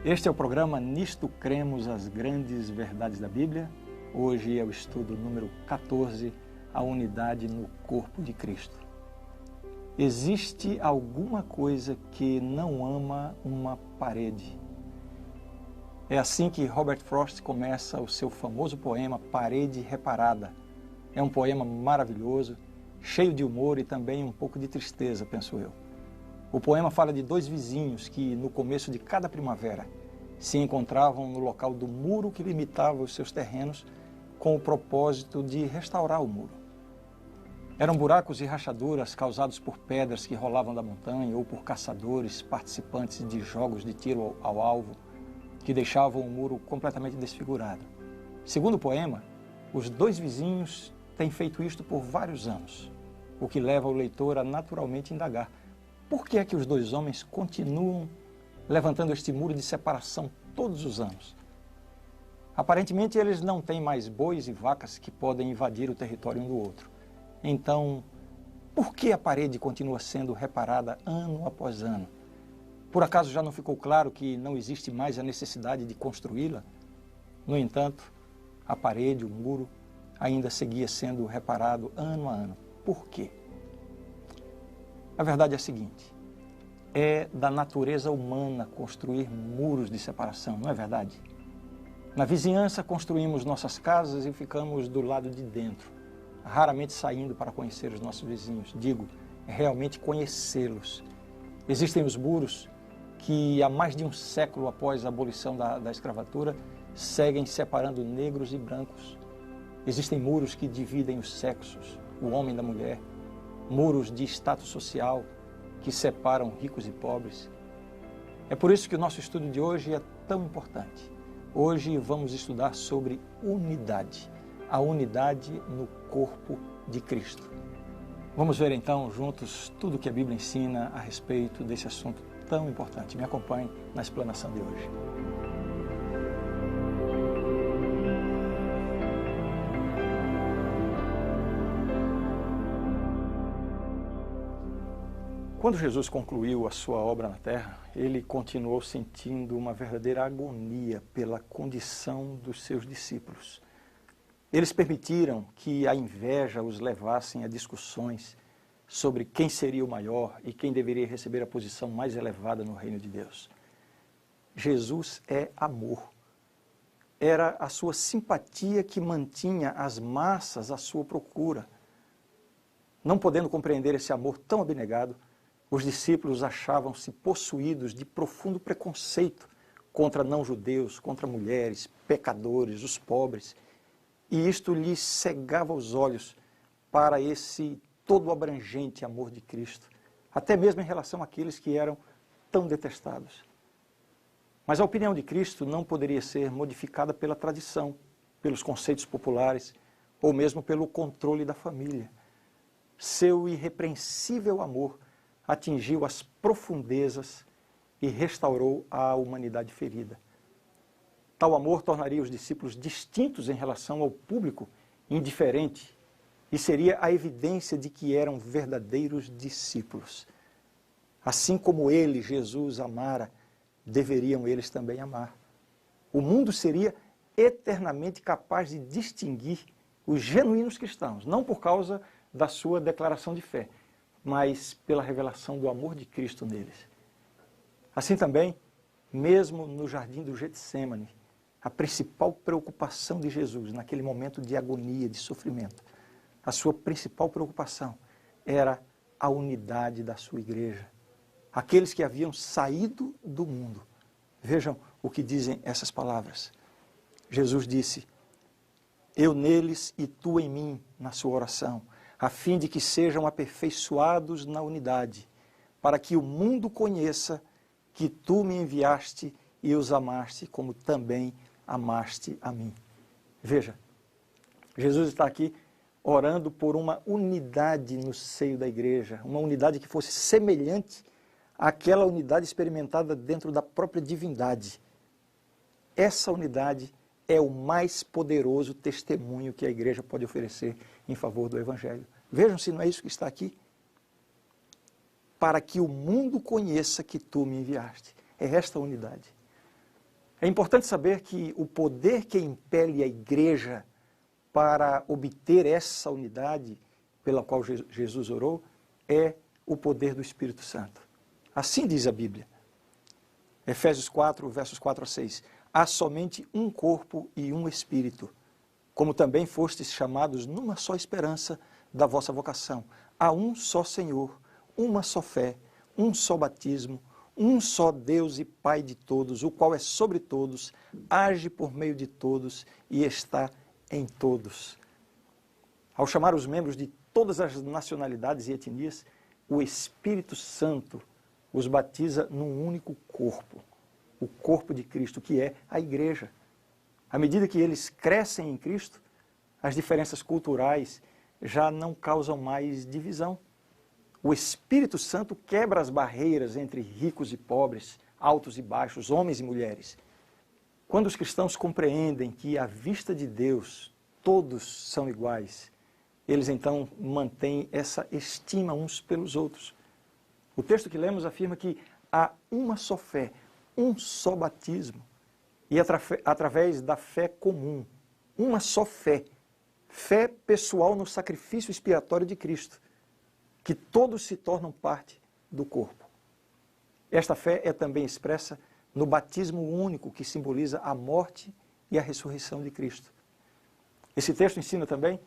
Este é o programa Nisto Cremos as Grandes Verdades da Bíblia. Hoje é o estudo número 14, a unidade no corpo de Cristo. Existe alguma coisa que não ama uma parede? É assim que Robert Frost começa o seu famoso poema Parede Reparada. É um poema maravilhoso, cheio de humor e também um pouco de tristeza, penso eu. O poema fala de dois vizinhos que, no começo de cada primavera, se encontravam no local do muro que limitava os seus terrenos com o propósito de restaurar o muro. Eram buracos e rachaduras causados por pedras que rolavam da montanha ou por caçadores participantes de jogos de tiro ao alvo que deixavam o muro completamente desfigurado. Segundo o poema, os dois vizinhos têm feito isto por vários anos, o que leva o leitor a naturalmente indagar: por que é que os dois homens continuam levantando este muro de separação todos os anos? Aparentemente, eles não têm mais bois e vacas que podem invadir o território um do outro. Então, por que a parede continua sendo reparada ano após ano? Por acaso já não ficou claro que não existe mais a necessidade de construí-la? No entanto, a parede, o muro, ainda seguia sendo reparado ano a ano. Por quê? A verdade é a seguinte: é da natureza humana construir muros de separação, não é verdade? Na vizinhança construímos nossas casas e ficamos do lado de dentro, raramente saindo para conhecer os nossos vizinhos. Digo, realmente conhecê-los. Existem os muros que há mais de um século após a abolição da escravatura seguem separando negros e brancos. Existem muros que dividem os sexos, o homem da mulher, muros de status social que separam ricos e pobres. É por isso que o nosso estudo de hoje é tão importante. Hoje vamos estudar sobre unidade, a unidade no corpo de Cristo. Vamos ver então juntos tudo o que a Bíblia ensina a respeito desse assunto tão importante. Me acompanhe na explanação de hoje. Quando Jesus concluiu a sua obra na terra, ele continuou sentindo uma verdadeira agonia pela condição dos seus discípulos. Eles permitiram que a inveja os levassem a discussões sobre quem seria o maior e quem deveria receber a posição mais elevada no reino de Deus. Jesus é amor. Era a sua simpatia que mantinha as massas à sua procura. Não podendo compreender esse amor tão abnegado, os discípulos achavam-se possuídos de profundo preconceito contra não-judeus, contra mulheres, pecadores, os pobres, e isto lhes cegava os olhos para esse todo abrangente amor de Cristo, até mesmo em relação àqueles que eram tão detestados. Mas a opinião de Cristo não poderia ser modificada pela tradição, pelos conceitos populares, ou mesmo pelo controle da família. Seu irrepreensível amor atingiu as profundezas e restaurou a humanidade ferida. Tal amor tornaria os discípulos distintos em relação ao público indiferente e seria a evidência de que eram verdadeiros discípulos. Assim como ele, Jesus, amara, deveriam eles também amar. O mundo seria eternamente capaz de distinguir os genuínos cristãos, não por causa da sua declaração de fé, mas pela revelação do amor de Cristo neles. Assim também, mesmo no jardim do Getsêmani, a principal preocupação de Jesus naquele momento de agonia, de sofrimento, a sua principal preocupação era a unidade da sua igreja. Aqueles que haviam saído do mundo. Vejam o que dizem essas palavras. Jesus disse: eu neles e tu em mim, na sua oração, a fim de que sejam aperfeiçoados na unidade, para que o mundo conheça que tu me enviaste e os amaste, como também amaste a mim. Veja, Jesus está aqui orando por uma unidade no seio da igreja, uma unidade que fosse semelhante àquela unidade experimentada dentro da própria divindade. Essa unidade é o mais poderoso testemunho que a igreja pode oferecer em favor do Evangelho. Vejam se não é isso que está aqui. Para que o mundo conheça que tu me enviaste. É esta unidade. É importante saber que o poder que impele a igreja para obter essa unidade pela qual Jesus orou é o poder do Espírito Santo. Assim diz a Bíblia. Efésios 4, versos 4 a 6. Há somente um corpo e um Espírito, como também fostes chamados numa só esperança da vossa vocação. Há um só Senhor, uma só fé, um só batismo, um só Deus e Pai de todos, o qual é sobre todos, age por meio de todos e está em todos. Ao chamar os membros de todas as nacionalidades e etnias, o Espírito Santo os batiza num único corpo, o corpo de Cristo, que é a igreja. À medida que eles crescem em Cristo, as diferenças culturais já não causam mais divisão. O Espírito Santo quebra as barreiras entre ricos e pobres, altos e baixos, homens e mulheres. Quando os cristãos compreendem que, à vista de Deus, todos são iguais, eles então mantêm essa estima uns pelos outros. O texto que lemos afirma que há uma só fé, um só batismo, e através da fé comum, uma só fé, fé pessoal no sacrifício expiatório de Cristo, que todos se tornam parte do corpo. Esta fé é também expressa no batismo único, que simboliza a morte e a ressurreição de Cristo. Esse texto ensina também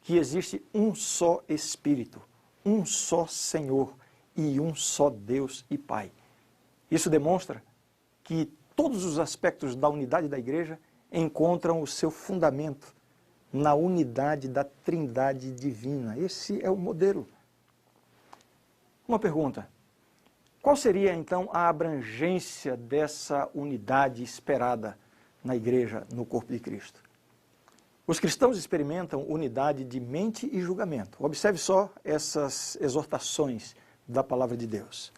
que existe um só Espírito, um só Senhor e um só Deus e Pai. Isso demonstra que todos os aspectos da unidade da igreja encontram o seu fundamento na unidade da Trindade divina. Esse é o modelo. Uma pergunta: qual seria então a abrangência dessa unidade esperada na igreja, no corpo de Cristo? Os cristãos experimentam unidade de mente e julgamento. Observe só essas exortações da palavra de Deus.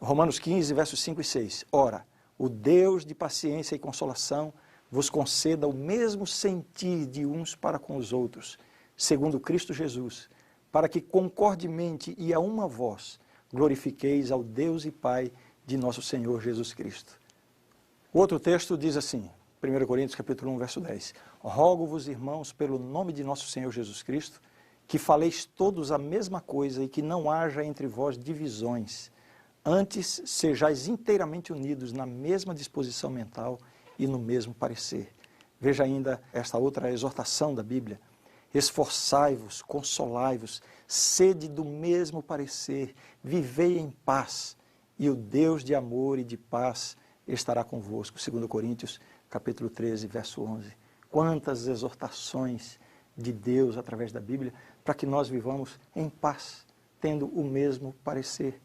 Romanos 15, versos 5 e 6. Ora, o Deus de paciência e consolação vos conceda o mesmo sentir de uns para com os outros, segundo Cristo Jesus, para que concordemente e a uma voz glorifiqueis ao Deus e Pai de nosso Senhor Jesus Cristo. O outro texto diz assim, 1 Coríntios capítulo 1, verso 10. Rogo-vos, irmãos, pelo nome de nosso Senhor Jesus Cristo, que faleis todos a mesma coisa e que não haja entre vós divisões. Antes, sejais inteiramente unidos na mesma disposição mental e no mesmo parecer. Veja ainda esta outra exortação da Bíblia. Esforçai-vos, consolai-vos, sede do mesmo parecer, vivei em paz, e o Deus de amor e de paz estará convosco. 2 Coríntios, capítulo 13, verso 11. Quantas exortações de Deus através da Bíblia para que nós vivamos em paz, tendo o mesmo parecer.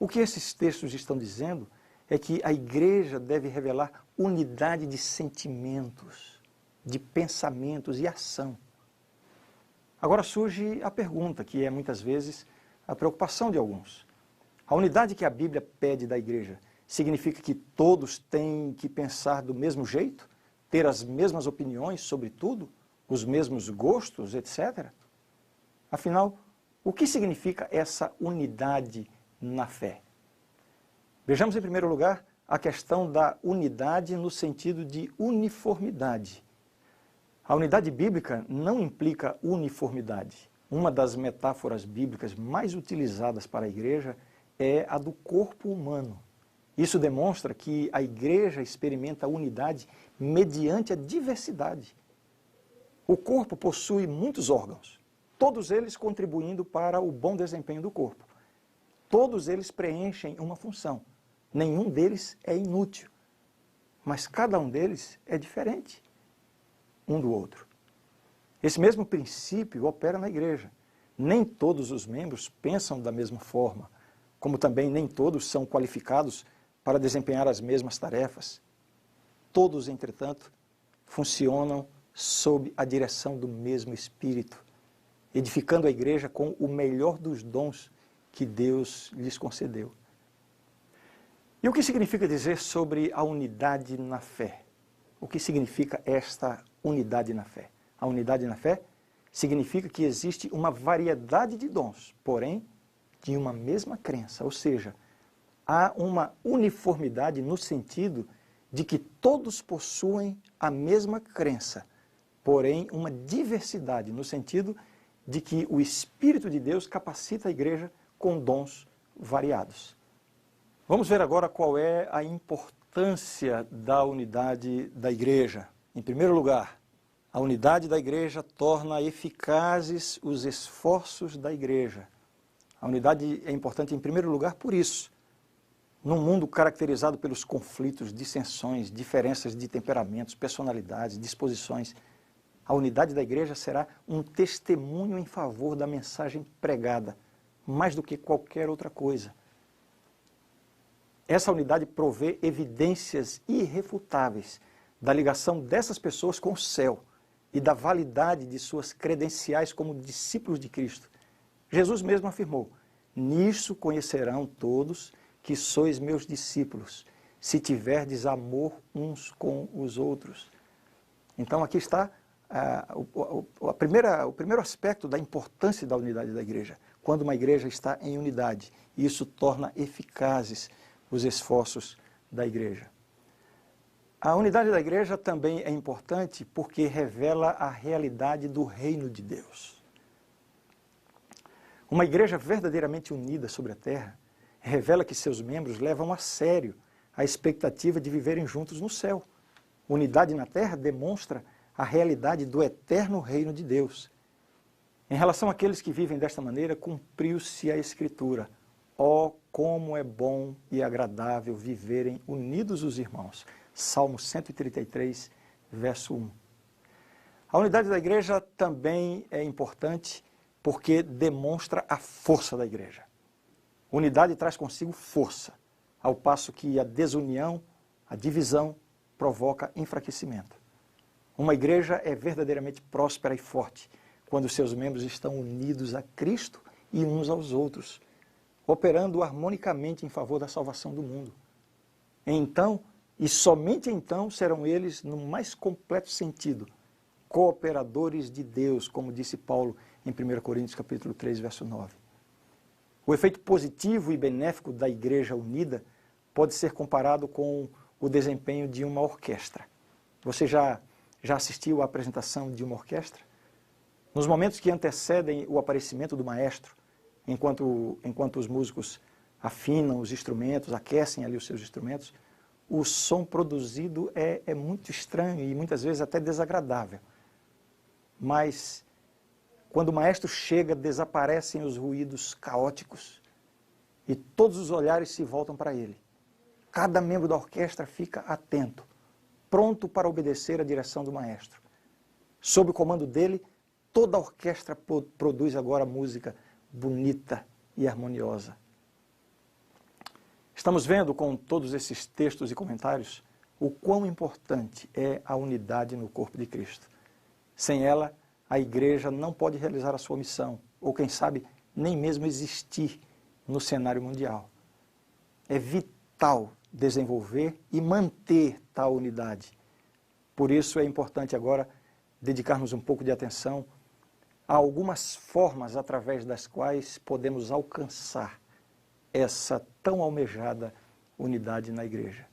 O que esses textos estão dizendo é que a igreja deve revelar unidade de sentimentos, de pensamentos e ação. Agora surge a pergunta, que é muitas vezes a preocupação de alguns. A unidade que a Bíblia pede da igreja significa que todos têm que pensar do mesmo jeito, ter as mesmas opiniões sobre tudo, os mesmos gostos, etc.? Afinal, o que significa essa unidade na fé? Vejamos em primeiro lugar a questão da unidade no sentido de uniformidade. A unidade bíblica não implica uniformidade. Uma das metáforas bíblicas mais utilizadas para a igreja é a do corpo humano. Isso demonstra que a igreja experimenta a unidade mediante a diversidade. O corpo possui muitos órgãos, todos eles contribuindo para o bom desempenho do corpo. Todos eles preenchem uma função. Nenhum deles é inútil, mas cada um deles é diferente um do outro. Esse mesmo princípio opera na igreja. Nem todos os membros pensam da mesma forma, como também nem todos são qualificados para desempenhar as mesmas tarefas. Todos, entretanto, funcionam sob a direção do mesmo Espírito, edificando a igreja com o melhor dos dons que Deus lhes concedeu. E o que significa dizer sobre a unidade na fé? O que significa esta unidade na fé? A unidade na fé significa que existe uma variedade de dons, porém, de uma mesma crença, ou seja, há uma uniformidade no sentido de que todos possuem a mesma crença, porém uma diversidade, no sentido de que o Espírito de Deus capacita a igreja com dons variados. Vamos ver agora qual é a importância da unidade da igreja. Em primeiro lugar, a unidade da igreja torna eficazes os esforços da igreja. A unidade é importante em primeiro lugar por isso. Num mundo caracterizado pelos conflitos, dissensões, diferenças de temperamentos, personalidades, disposições, a unidade da igreja será um testemunho em favor da mensagem pregada, mais do que qualquer outra coisa. Essa unidade provê evidências irrefutáveis da ligação dessas pessoas com o céu e da validade de suas credenciais como discípulos de Cristo. Jesus mesmo afirmou: "Nisso conhecerão todos que sois meus discípulos, se tiverdes amor uns com os outros." Então aqui está o primeiro aspecto da importância da unidade da igreja. Quando uma igreja está em unidade, isso torna eficazes os esforços da igreja. A unidade da igreja também é importante porque revela a realidade do reino de Deus. Uma igreja verdadeiramente unida sobre a terra revela que seus membros levam a sério a expectativa de viverem juntos no céu. Unidade na terra demonstra a realidade do eterno reino de Deus. Em relação àqueles que vivem desta maneira, cumpriu-se a Escritura: "Ó, como é bom e agradável viverem unidos os irmãos." Salmo 133, verso 1. A unidade da igreja também é importante porque demonstra a força da igreja. Unidade traz consigo força, ao passo que a desunião, a divisão, provoca enfraquecimento. Uma igreja é verdadeiramente próspera e forte quando seus membros estão unidos a Cristo e uns aos outros, operando harmonicamente em favor da salvação do mundo. Então, e somente então, serão eles, no mais completo sentido, cooperadores de Deus, como disse Paulo em 1 Coríntios capítulo 3, verso 9. O efeito positivo e benéfico da igreja unida pode ser comparado com o desempenho de uma orquestra. Você já assistiu à apresentação de uma orquestra? Nos momentos que antecedem o aparecimento do maestro, enquanto os músicos afinam os instrumentos, aquecem ali os seus instrumentos, o som produzido é muito estranho e muitas vezes até desagradável. Mas quando o maestro chega, desaparecem os ruídos caóticos e todos os olhares se voltam para ele. Cada membro da orquestra fica atento, pronto para obedecer à direção do maestro. Sob o comando dele, toda a orquestra produz agora música bonita e harmoniosa. Estamos vendo com todos esses textos e comentários o quão importante é a unidade no corpo de Cristo. Sem ela, a igreja não pode realizar a sua missão, ou quem sabe, nem mesmo existir no cenário mundial. É vital desenvolver e manter tal unidade. Por isso é importante agora dedicarmos um pouco de atenção a algumas formas através das quais podemos alcançar essa tão almejada unidade na igreja.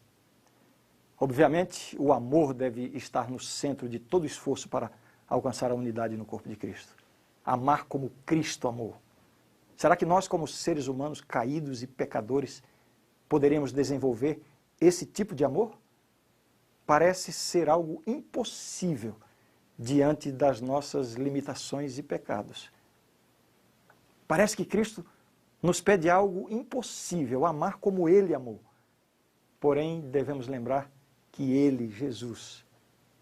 Obviamente, o amor deve estar no centro de todo esforço para alcançar a unidade no corpo de Cristo. Amar como Cristo amou. Será que nós, como seres humanos caídos e pecadores, poderemos desenvolver esse tipo de amor? Parece ser algo impossível diante das nossas limitações e pecados. Parece que Cristo nos pede algo impossível, amar como Ele amou. Porém, devemos lembrar que Ele, Jesus,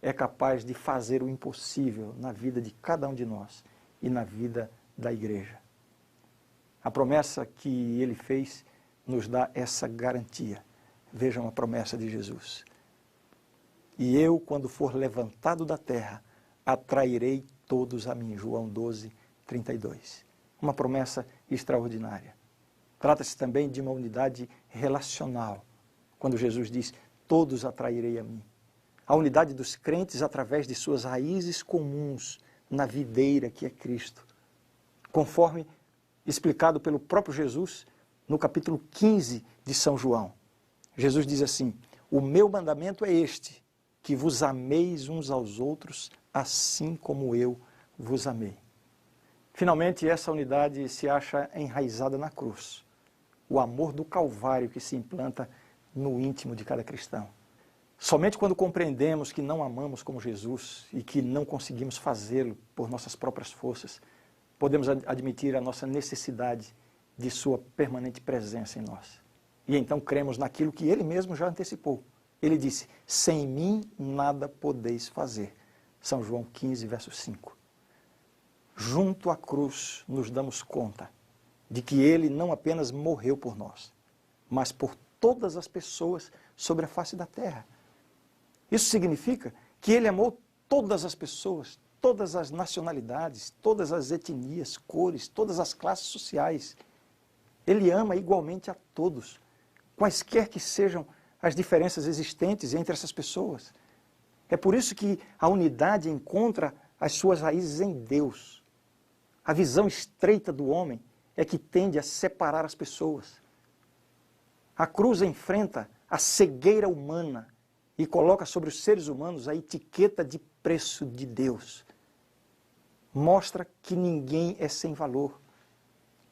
é capaz de fazer o impossível na vida de cada um de nós e na vida da igreja. A promessa que Ele fez nos dá essa garantia. Vejam a promessa de Jesus. "E eu, quando for levantado da terra, atrairei todos a mim." João 12, 32. Uma promessa extraordinária. Trata-se também de uma unidade relacional. Quando Jesus diz: "Todos atrairei a mim." A unidade dos crentes através de suas raízes comuns na videira que é Cristo. Conforme explicado pelo próprio Jesus no capítulo 15 de São João. Jesus diz assim: o meu mandamento é este, que vos ameis uns aos outros, assim como eu vos amei. Finalmente, essa unidade se acha enraizada na cruz. O amor do Calvário que se implanta no íntimo de cada cristão. Somente quando compreendemos que não amamos como Jesus e que não conseguimos fazê-lo por nossas próprias forças, podemos admitir a nossa necessidade de sua permanente presença em nós. E então cremos naquilo que ele mesmo já antecipou. Ele disse, sem mim nada podeis fazer. São João 15, verso 5. Junto à cruz nos damos conta de que ele não apenas morreu por nós, mas por todas as pessoas sobre a face da terra. Isso significa que ele amou todas as pessoas, todas as nacionalidades, todas as etnias, cores, todas as classes sociais. Ele ama igualmente a todos, quaisquer que sejam as diferenças existentes entre essas pessoas. É por isso que a unidade encontra as suas raízes em Deus. A visão estreita do homem é que tende a separar as pessoas. A cruz enfrenta a cegueira humana e coloca sobre os seres humanos a etiqueta de preço de Deus. Mostra que ninguém é sem valor.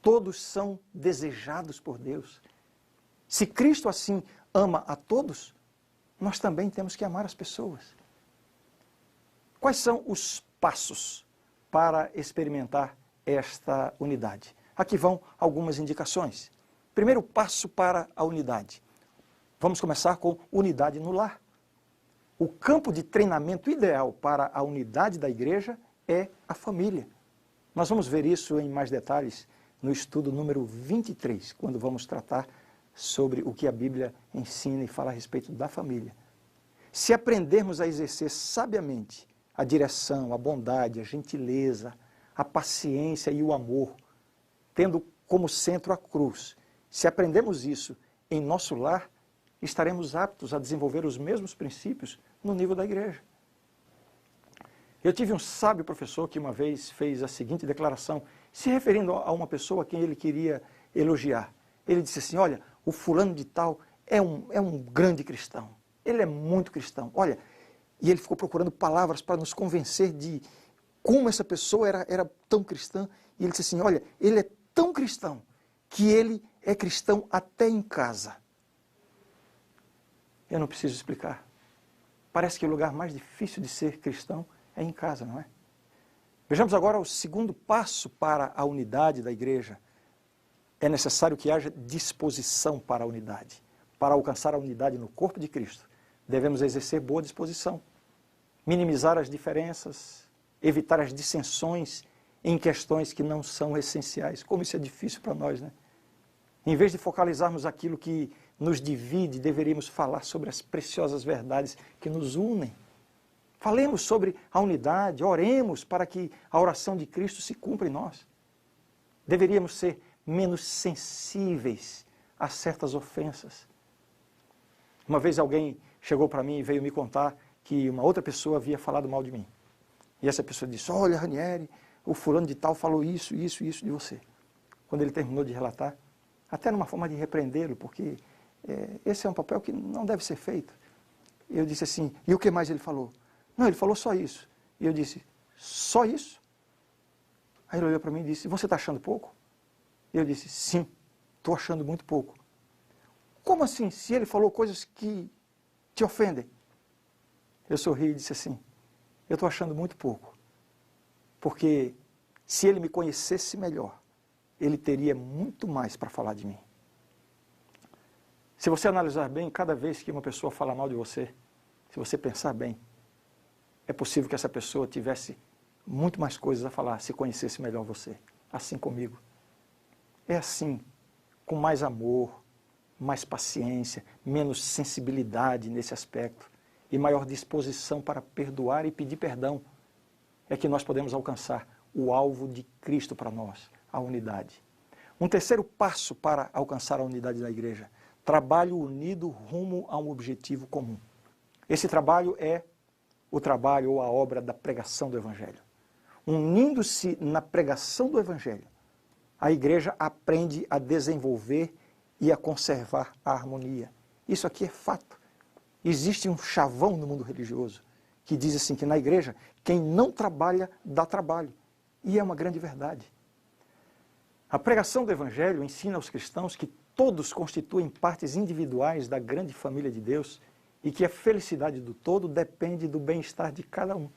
Todos são desejados por Deus. Se Cristo assim ama a todos, nós também temos que amar as pessoas. Quais são os passos para experimentar esta unidade? Aqui vão algumas indicações. Primeiro passo para a unidade. Vamos começar com unidade no lar. O campo de treinamento ideal para a unidade da igreja é a família. Nós vamos ver isso em mais detalhes no estudo número 23, quando vamos tratar sobre o que a Bíblia ensina e fala a respeito da família. Se aprendermos a exercer sabiamente a direção, a bondade, a gentileza, a paciência e o amor, tendo como centro a cruz, se aprendemos isso em nosso lar, estaremos aptos a desenvolver os mesmos princípios no nível da igreja. Eu tive um sábio professor que uma vez fez a seguinte declaração, se referindo a uma pessoa a quem ele queria elogiar. Ele disse assim, olha, o fulano de tal é um grande cristão, ele é muito cristão. Olha, e ele ficou procurando palavras para nos convencer de como essa pessoa era tão cristã. E ele disse assim, olha, ele é tão cristão que ele é cristão até em casa. Eu não preciso explicar. Parece que o lugar mais difícil de ser cristão é em casa, não é? Vejamos agora o segundo passo para a unidade da igreja. É necessário que haja disposição para a unidade. Para alcançar a unidade no corpo de Cristo, devemos exercer boa disposição, minimizar as diferenças, evitar as dissensões em questões que não são essenciais. Como isso é difícil para nós, né? Em vez de focalizarmos aquilo que nos divide, deveríamos falar sobre as preciosas verdades que nos unem. Falemos sobre a unidade, oremos para que a oração de Cristo se cumpra em nós. Deveríamos ser menos sensíveis a certas ofensas. Uma vez alguém chegou para mim e veio me contar que uma outra pessoa havia falado mal de mim. E essa pessoa disse, olha, Ranieri, o fulano de tal falou isso de você. Quando ele terminou de relatar, até numa forma de repreendê-lo, porque esse é um papel que não deve ser feito. Eu disse assim, e o que mais ele falou? Não, ele falou só isso. E eu disse, só isso? Aí ele olhou para mim e disse, você está achando pouco? E eu disse, sim, estou achando muito pouco. Como assim, se ele falou coisas que te ofendem? Eu sorri e disse assim, eu estou achando muito pouco. Porque se ele me conhecesse melhor, ele teria muito mais para falar de mim. Se você analisar bem, cada vez que uma pessoa fala mal de você, se você pensar bem, é possível que essa pessoa tivesse muito mais coisas a falar se conhecesse melhor você, assim comigo. É assim, com mais amor, mais paciência, menos sensibilidade nesse aspecto e maior disposição para perdoar e pedir perdão, é que nós podemos alcançar o alvo de Cristo para nós, a unidade. Um terceiro passo para alcançar a unidade da igreja, trabalho unido rumo a um objetivo comum. Esse trabalho é o trabalho ou a obra da pregação do Evangelho. Unindo-se na pregação do Evangelho, a igreja aprende a desenvolver e a conservar a harmonia. Isso aqui é fato. Existe um chavão no mundo religioso que diz assim que na igreja quem não trabalha dá trabalho. E é uma grande verdade. A pregação do Evangelho ensina aos cristãos que todos constituem partes individuais da grande família de Deus e que a felicidade do todo depende do bem-estar de cada um.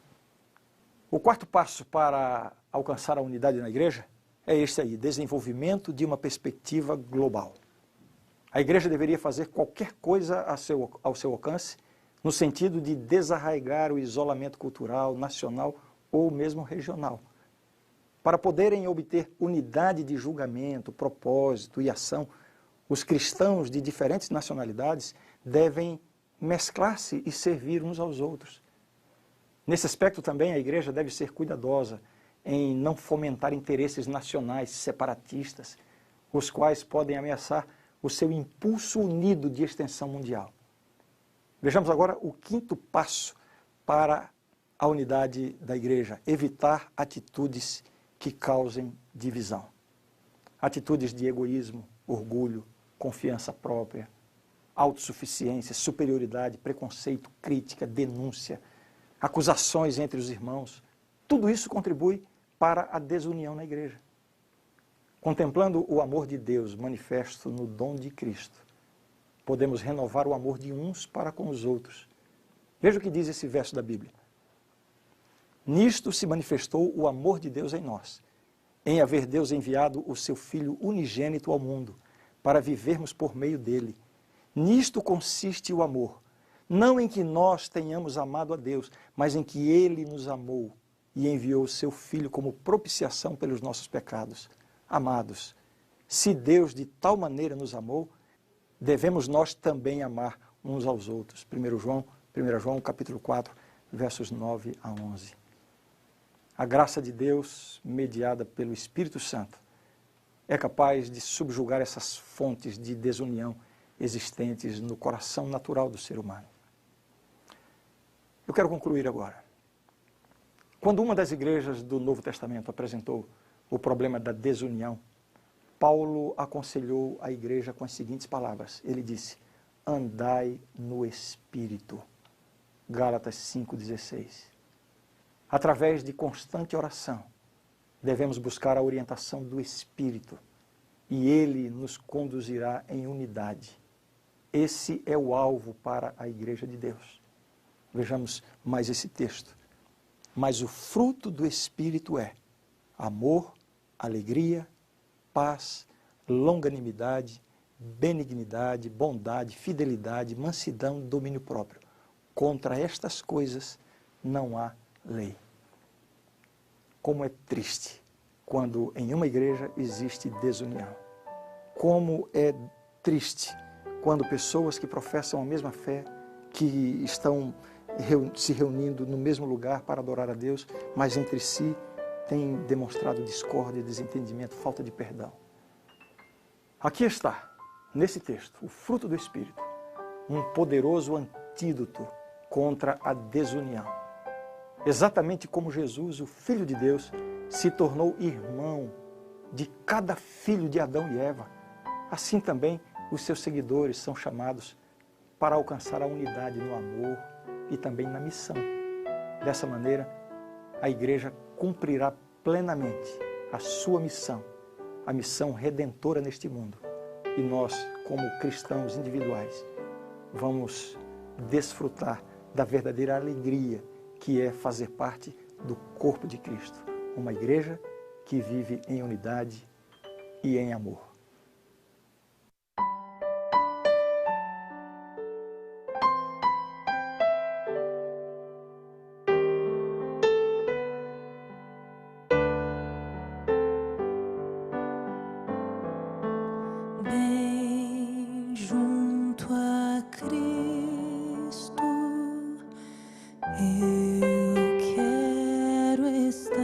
O quarto passo para alcançar a unidade na igreja é este aí, desenvolvimento de uma perspectiva global. A igreja deveria fazer qualquer coisa ao seu alcance, no sentido de desarraigar o isolamento cultural, nacional ou mesmo regional. Para poderem obter unidade de julgamento, propósito e ação, os cristãos de diferentes nacionalidades devem mesclar-se e servir uns aos outros. Nesse aspecto também a igreja deve ser cuidadosa em não fomentar interesses nacionais separatistas, os quais podem ameaçar o seu impulso unido de extensão mundial. Vejamos agora o quinto passo para a unidade da igreja: evitar atitudes que causem divisão. Atitudes de egoísmo, orgulho, confiança própria, autossuficiência, superioridade, preconceito, crítica, denúncia, acusações entre os irmãos. Tudo isso contribui para a desunião na igreja. Contemplando o amor de Deus manifesto no dom de Cristo, podemos renovar o amor de uns para com os outros. Veja o que diz esse verso da Bíblia. Nisto se manifestou o amor de Deus em nós, em haver Deus enviado o seu Filho unigênito ao mundo, para vivermos por meio dele. Nisto consiste o amor, não em que nós tenhamos amado a Deus, mas em que ele nos amou e enviou o seu Filho como propiciação pelos nossos pecados. Amados, se Deus de tal maneira nos amou, devemos nós também amar uns aos outros. 1 João capítulo 4, versos 9 a 11. A graça de Deus, mediada pelo Espírito Santo, é capaz de subjugar essas fontes de desunião existentes no coração natural do ser humano. Eu quero concluir agora. Quando uma das igrejas do Novo Testamento apresentou o problema da desunião, Paulo aconselhou a igreja com as seguintes palavras. Ele disse: andai no Espírito. Gálatas 5,16. Através de constante oração, devemos buscar a orientação do Espírito e ele nos conduzirá em unidade. Esse é o alvo para a igreja de Deus. Vejamos mais esse texto. Mas o fruto do Espírito é amor, alegria, paz, longanimidade, benignidade, bondade, fidelidade, mansidão, domínio próprio. Contra estas coisas não há lei. Como é triste quando em uma igreja existe desunião. Como é triste quando pessoas que professam a mesma fé, que estão se reunindo no mesmo lugar para adorar a Deus, mas entre si têm demonstrado discórdia, desentendimento, falta de perdão. Aqui está, nesse texto, o fruto do Espírito, um poderoso antídoto contra a desunião. Exatamente como Jesus, o Filho de Deus, se tornou irmão de cada filho de Adão e Eva, assim também os seus seguidores são chamados para alcançar a unidade no amor e também na missão. Dessa maneira, a igreja cumprirá plenamente a sua missão, a missão redentora neste mundo. E nós, como cristãos individuais, vamos desfrutar da verdadeira alegria que é fazer parte do corpo de Cristo, uma igreja que vive em unidade e em amor. Bem junto a Cristo, eu quero estar.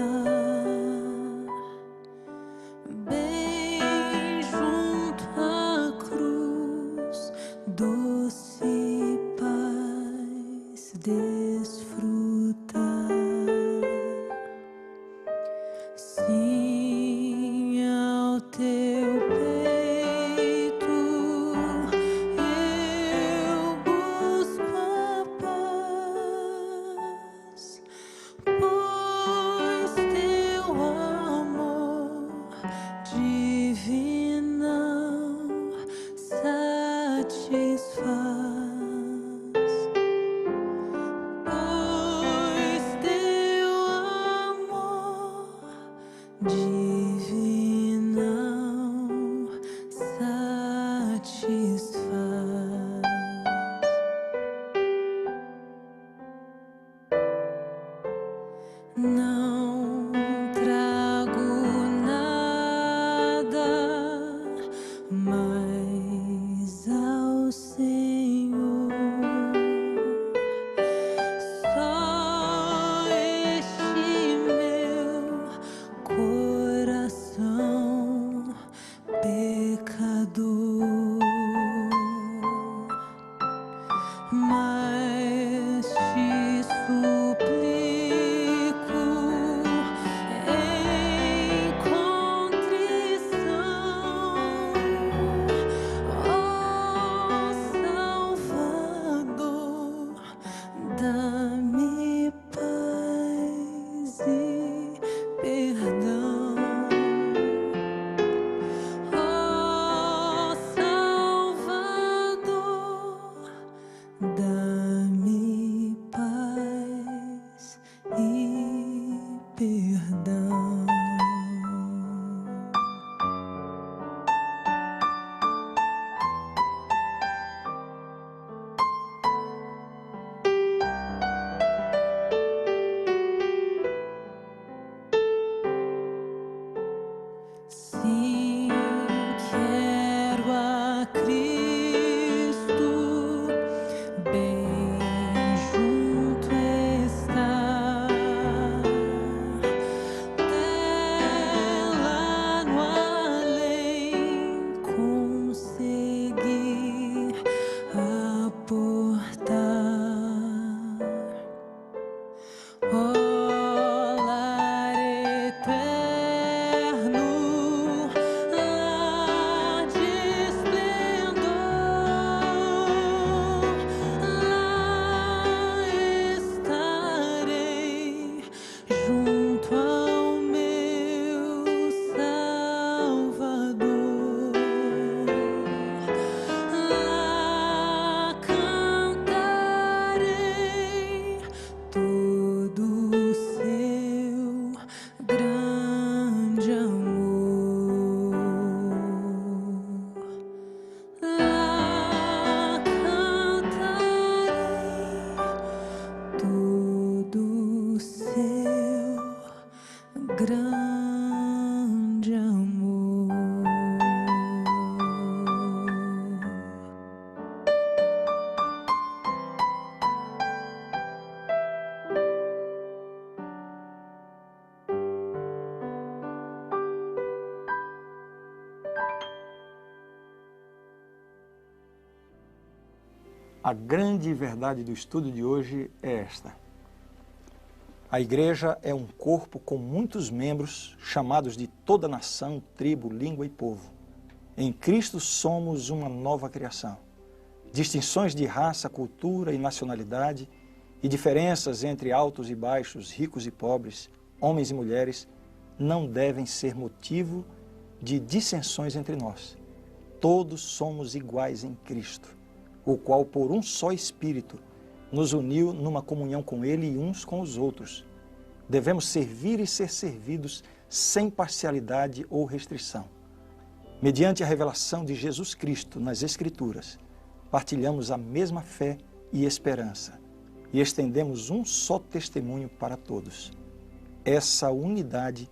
Bem junto à cruz, doce paz desfrutar. Sim, ao teu peito eu busco Senhor. Só este meu coração pecador, mas te suplico em contrição, ó Salvador, dá-me paz e perdão. Ó Salvador, dá-me paz e perdão. Sim, quero a Cristo, bem junto estar, até lá no além conseguir aportar. Ó lar eterno, lar de esplendor, lá estarei junto ao meu Salvador. Lá cantarei todo o seu grande amor. Lá cantarei todo o seu grande amor. A grande verdade do estudo de hoje é esta: a igreja é um corpo com muitos membros, chamados de toda nação, tribo, língua e povo. Em Cristo somos uma nova criação. Distinções de raça, cultura e nacionalidade e diferenças entre altos e baixos, ricos e pobres, homens e mulheres, não devem ser motivo de dissensões entre nós. Todos somos iguais em Cristo, o qual por um só Espírito nos uniu numa comunhão com Ele e uns com os outros. Devemos servir e ser servidos sem parcialidade ou restrição. Mediante a revelação de Jesus Cristo nas Escrituras, partilhamos a mesma fé e esperança e estendemos um só testemunho para todos. Essa unidade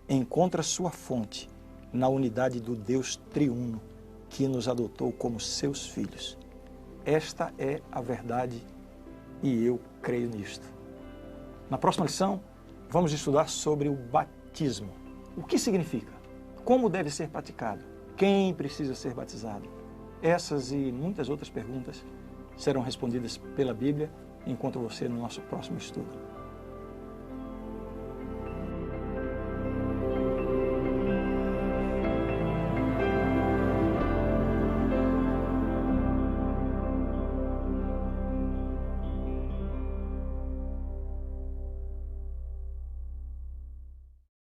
encontra sua fonte na unidade do Deus triuno que nos adotou como seus filhos. Esta é a verdade e eu creio nisto. Na próxima lição, vamos estudar sobre o batismo. O que significa? Como deve ser praticado? Quem precisa ser batizado? Essas e muitas outras perguntas serão respondidas pela Bíblia. Encontro você no nosso próximo estudo.